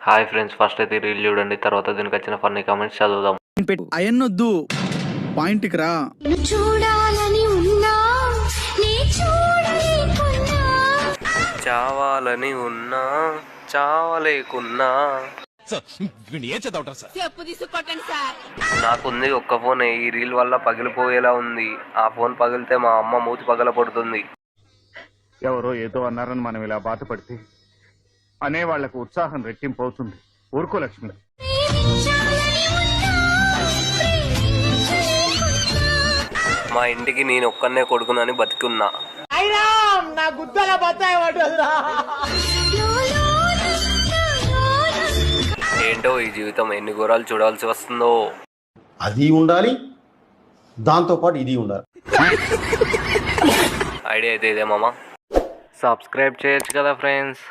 Hi friends, first అయితే reel చూడండి, తర్వాత దీనికి వచ్చిన ఫన్నీ కామెంట్స్ చదువుదాం. అయన్నొద్దు, పాయింట్కి రా. చూడాలని ఉన్నా నీ చూడలేకున్నా చావాలని ఉన్నా చావలేకున్నా చెప్పు తీసుకొట్టండి సార్. నాకుంది ఒక్క ఫోన్, ఈ రీల్ వల్ల పగిలిపోయేలా ఉంది. ఆ ఫోన్ పగిలితే మా అమ్మ మూతి పగలపడుతుంది. ఎవరో ఏదో అన్నారని మనం ఇలా బాధపడితే అనే వాళ్లకు ఉత్సాహం రెట్టింపు అవుతుంది. ఊరుకో లక్ష్మి. ప్రేమించాలని ఉన్నా ప్రేమించలేకున్నా మా ఇంటికి నేను ఒక్కనే కొడుకునని బతికున్నా. ఏంటో ఈ జీవితం, ఎన్ని ఘోరాలు చూడాల్సి వస్తుందో. అది ఉండాలి, దాంతోపాటు ఇది ఉండాలి. ఐడియా అయితే ఇదే మామ. సబ్స్క్రైబ్ చేయొచ్చు కదా ఫ్రెండ్స్.